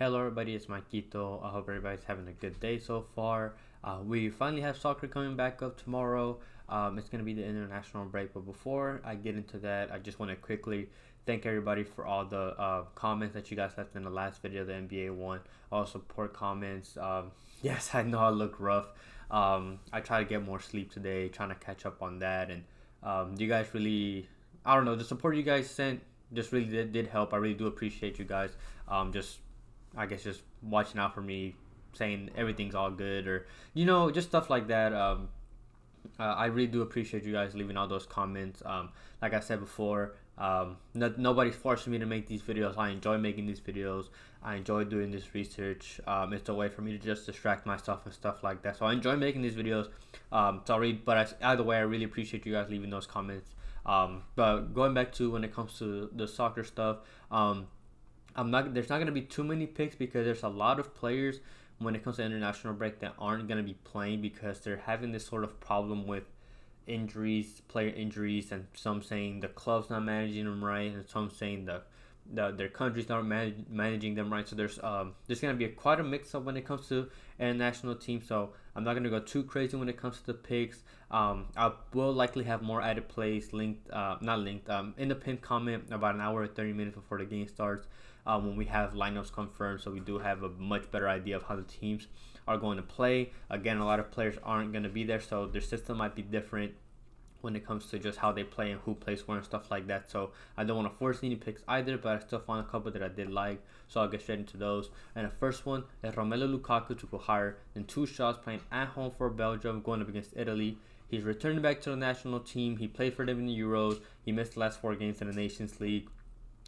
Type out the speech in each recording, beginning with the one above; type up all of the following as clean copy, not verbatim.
Hello everybody, it's Maikito. I hope everybody's having a good day so far. We finally have soccer coming back up tomorrow. It's going to be the international break, but before I get into that, I just want to quickly thank everybody for all the comments that you guys left in the last video, the NBA one, all support comments. Yes, I know I look rough. I try to get more sleep today, trying to catch up on that, and you guys really, I don't know, the support you guys sent just really did help. I really do appreciate you guys. Just I guess just watching out for me, saying everything's all good, or just stuff like that. I really do appreciate you guys leaving all those comments. Like I said before, nobody's forcing me to make these videos. I enjoy making these videos. I enjoy doing this research. It's a way for me to just distract myself and stuff like that. So I enjoy making these videos. Sorry, but either way, I really appreciate you guys leaving those comments. But going back to when it comes to the soccer stuff, there's not gonna be too many picks because there's a lot of players when it comes to international break that aren't gonna be playing because they're having this sort of problem with injuries, player injuries, and some saying the club's not managing them right, and some saying their country's not managing them right. So there's gonna be quite a mix up when it comes to international teams. So I'm not gonna go too crazy when it comes to the picks. I will likely have more added plays linked, not linked, in the pinned comment about an hour or 30 minutes before the game starts. When we have lineups confirmed, so we do have a much better idea of how the teams are going to play. Again, a lot of players aren't going to be there, so their system might be different when it comes to just how they play and who plays where and stuff like that. So I don't want to force any picks either, but I still found a couple that I did like, so I'll get straight into those. And the first one is Romelu Lukaku to go higher than 2 shots playing at home for Belgium, going up against Italy. He's returning back to the national team. He played for them in the Euros. He missed the last 4 games in the Nations League.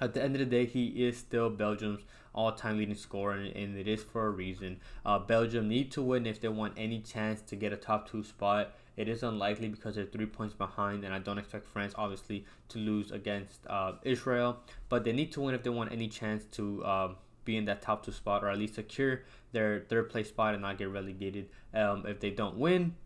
At the end of the day, he is still Belgium's all-time leading scorer, and it is for a reason. Belgium need to win if they want any chance to get a top 2 spot. It is unlikely because they're 3 points behind, and I don't expect France, obviously, to lose against Israel. But they need to win if they want any chance to be in that top 2 spot, or at least secure their third place spot and not get relegated if they don't win.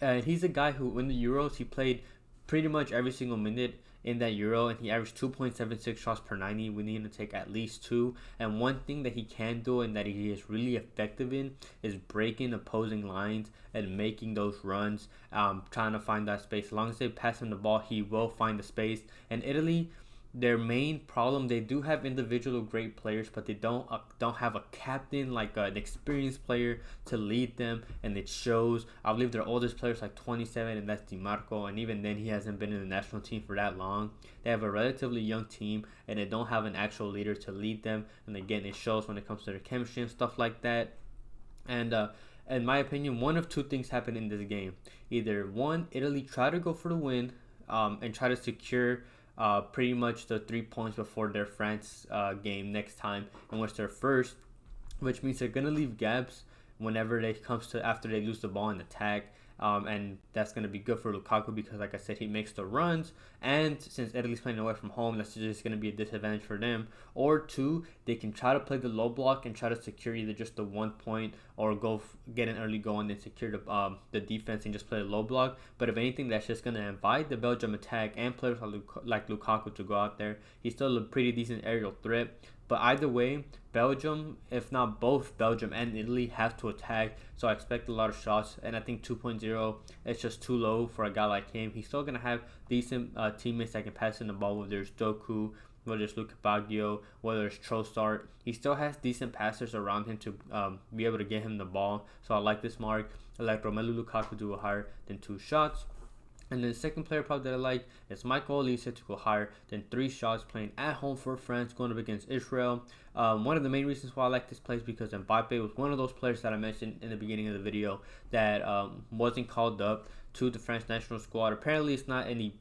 And he's a guy who, in the Euros, he played pretty much every single minute in that Euro, and he averaged 2.76 shots per 90. We need him to take at least 2. And one thing that he can do and that he is really effective in is breaking opposing lines and making those runs, trying to find that space. As long as they pass him the ball, he will find the space. And Italy, their main problem, they do have individual great players, but they don't have a captain, like an experienced player to lead them, and it shows. I believe their oldest player is like 27, and that's DiMarco, and even then he hasn't been in the national team for that long. They have a relatively young team, and they don't have an actual leader to lead them, and again, it shows when it comes to their chemistry and stuff like that. And in my opinion, one of two things happened in this game. Either one, Italy tried to go for the win, and try to secure pretty much the 3 points before their France game next time, and was their first, which means they're gonna leave gaps whenever they comes to after they lose the ball in attack. And that's going to be good for Lukaku because, like I said, he makes the runs. And since Italy's playing away from home, that's just going to be a disadvantage for them. Or two, they can try to play the low block and try to secure either just the 1 point or get an early goal and then secure the defense and just play the low block. But if anything, that's just going to invite the Belgium attack and players like Lukaku to go out there. He's still a pretty decent aerial threat. But either way, Belgium, if not both Belgium and Italy, have to attack. So I expect a lot of shots. And I think 2.0 is just too low for a guy like him. He's still going to have decent teammates that can pass in the ball, whether it's Doku, whether it's Luka Baggio, whether it's Trossard. He still has decent passers around him to be able to get him the ball. So I like this mark. I like Romelu Lukaku to go higher than 2 shots. And then the second player prop that I like is Michael Olise to go higher than 3 shots playing at home for France going up against Israel. One of the main reasons why I like this play is because Mbappe was one of those players that I mentioned in the beginning of the video that wasn't called up to the French national squad. Apparently, it's not any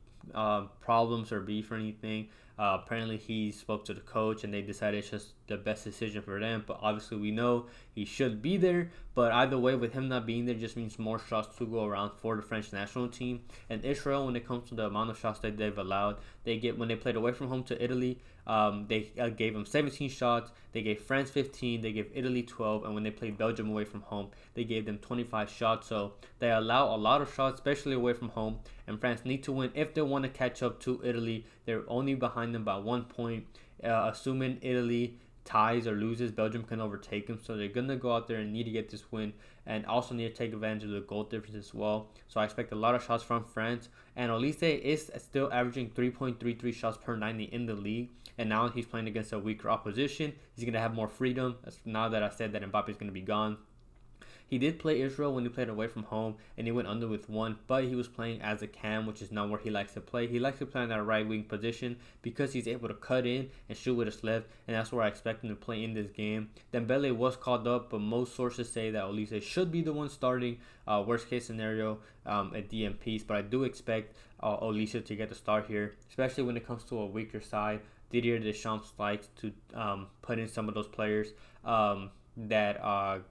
problems or beef or anything. Apparently, he spoke to the coach and they decided it's just the best decision for them. But obviously, we know he should be there. But either way, with him not being there, just means more shots to go around for the French national team. And Israel, when it comes to the amount of shots that they've allowed, when they played away from home to Italy, they gave them 17 shots. They gave France 15. They gave Italy 12. And when they played Belgium away from home, they gave them 25 shots. So they allow a lot of shots, especially away from home. And France need to win if they want to catch up to Italy. They're only behind them by 1 point. Assuming Italy ties or loses, Belgium can overtake them. So they're going to go out there and need to get this win, and also need to take advantage of the goal difference as well. So I expect a lot of shots from France. And Olise is still averaging 3.33 shots per 90 in the league. And now he's playing against a weaker opposition. He's going to have more freedom. Now that I said that Mbappe is going to be gone. He did play Israel when he played away from home, and he went under with 1, but he was playing as a cam, which is not where he likes to play. He likes to play in that right wing position because he's able to cut in and shoot with his left, and that's where I expect him to play in this game. Dembele was called up, but most sources say that Olise should be the one starting, worst case scenario, at DMPs, but I do expect Olise to get the start here, especially when it comes to a weaker side. Didier Deschamps likes to put in some of those players that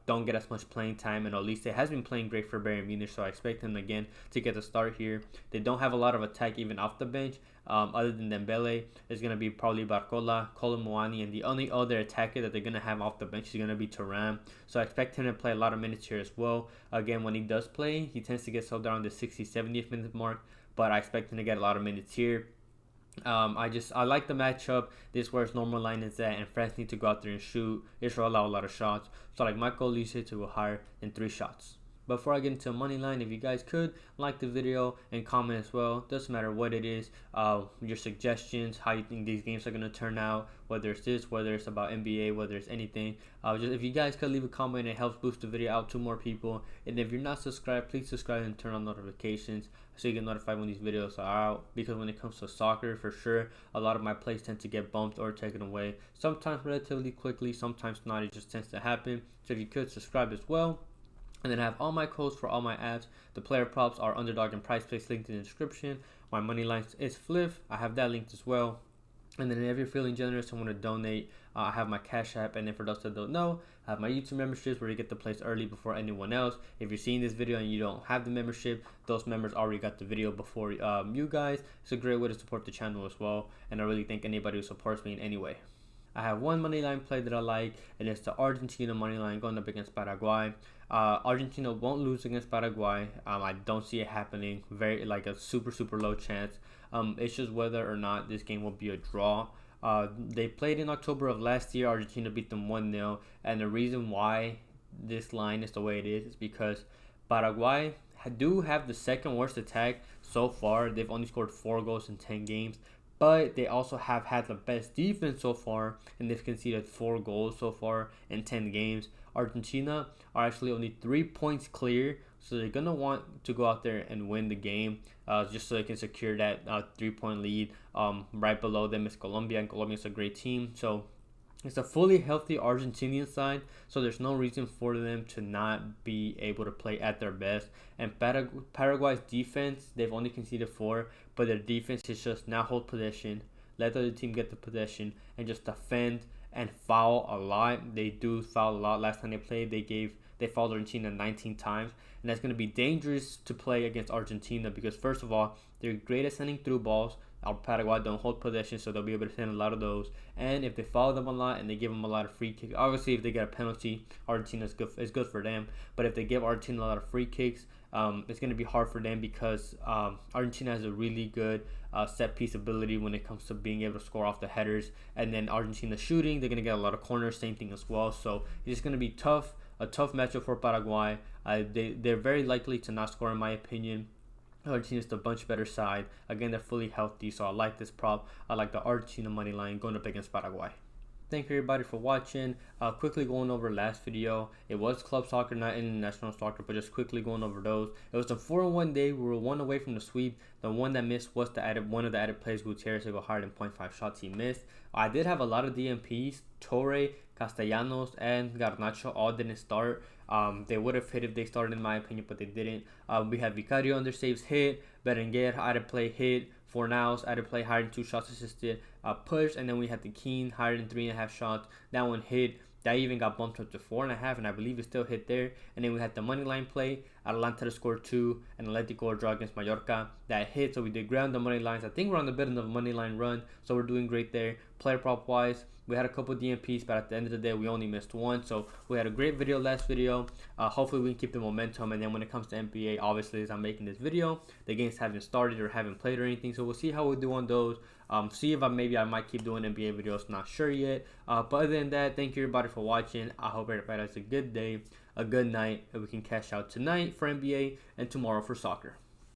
don't get as much playing time, and Olise has been playing great for Bayern Munich, so I expect him again to get the start here. They don't have a lot of attack even off the bench. Other than Dembele, it's going to be probably Barcola, Colomwani, and the only other attacker that they're going to have off the bench is going to be Thuram. So I expect him to play a lot of minutes here as well. Again, when he does play, he tends to get sold around the 60th, 70th minute mark, but I expect him to get a lot of minutes here. I like the matchup. This is where his normal line is at, and France need to go out there and shoot. Israel allow a lot of shots, so I like Michael Olise to go higher than 3 shots. Before I get into money line, if you guys could like the video and comment as well. Doesn't matter what it is. Your suggestions, how you think these games are gonna turn out, whether it's this, whether it's about NBA, whether it's anything. Just if you guys could leave a comment, it helps boost the video out to more people. And if you're not subscribed, please subscribe and turn on notifications so you get notified when these videos are out. Because when it comes to soccer, for sure, a lot of my plays tend to get bumped or taken away. Sometimes relatively quickly, sometimes not. It just tends to happen. So if you could subscribe as well. And then I have all my codes for all my apps. The player props are Underdog and PrizePicks linked in the description. My money lines is Fliff. I have that linked as well. And then if you're feeling generous and want to donate, I have my Cashapp. And then for those that don't know, I have my YouTube memberships where you get the plays early before anyone else. If you're seeing this video and you don't have the membership, those members already got the video before you guys. It's a great way to support the channel as well. And I really thank anybody who supports me in any way. I have one money line play that I like, and it's the Argentina money line going up against Paraguay. Argentina won't lose against Paraguay. I don't see it happening. Very like a super low chance. It's just whether or not this game will be a draw. They played in October of last year. Argentina beat them 1-0, and the reason why this line is the way it is because Paraguay do have the second worst attack so far. They've only scored 4 goals in 10 games. But they also have had the best defense so far, and they've conceded 4 goals so far in 10 games. Argentina are actually only 3 points clear, so they're going to want to go out there and win the game just so they can secure that 3-point lead. Right below them is Colombia, and Colombia is a great team. So it's a fully healthy Argentinian side, so there's no reason for them to not be able to play at their best. And Paraguay's defense, they've only conceded 4, but their defense is just now hold possession, let the other team get the possession, and just defend and foul a lot. They do foul a lot. Last time they played, they fouled Argentina 19 times, and that's going to be dangerous to play against Argentina because first of all, they're great at sending through balls. Paraguay don't hold possession, so they'll be able to send a lot of those. And if they foul them a lot and they give them a lot of free kicks, obviously if they get a penalty, Argentina is good for them. But if they give Argentina a lot of free kicks, it's going to be hard for them because Argentina has a really good set piece ability when it comes to being able to score off the headers. And then Argentina shooting, they're going to get a lot of corners, same thing as well. So it's going to be tough, a tough matchup for Paraguay. They're very likely to not score in my opinion. Argentina is the much better side. Again, they're fully healthy, so I like this prop. I like the Argentina money line going up against Paraguay. Thank you everybody for watching. Quickly going over last video. It was club soccer, not international soccer, but just quickly going over those. It was a 4-1 day. We were 1 away from the sweep. The one that missed was one of the added plays. Gutierrez to go higher than 0.5 shots. He missed. I did have a lot of DMPs. Torre, Castellanos, and Garnacho all didn't start. They would have hit if they started in my opinion, but they didn't. We had Vicario under saves hit, Berenguer added play hit, Fornals added play higher than 2 shots assisted, push, and then we had the Keane higher than 3.5 shots. That one hit. That even got bumped up to 4.5, and I believe it still hit there. And then we had the money line play. Atalanta to score 2, and Atletico draw against Mallorca. That hit, so we did ground the money lines. I think we're on a bit of a money line run, so we're doing great there. Player prop wise, we had a couple DMPs, but at the end of the day, we only missed one. So we had a great video last video. Hopefully we can keep the momentum. And then when it comes to NBA, obviously as I'm making this video, the games haven't started or haven't played or anything. So we'll see how we do on those. See if I might keep doing NBA videos. Not sure yet. But other than that, thank you everybody for watching. I hope everybody has a good day, a good night, and we can cash out tonight for NBA and tomorrow for soccer.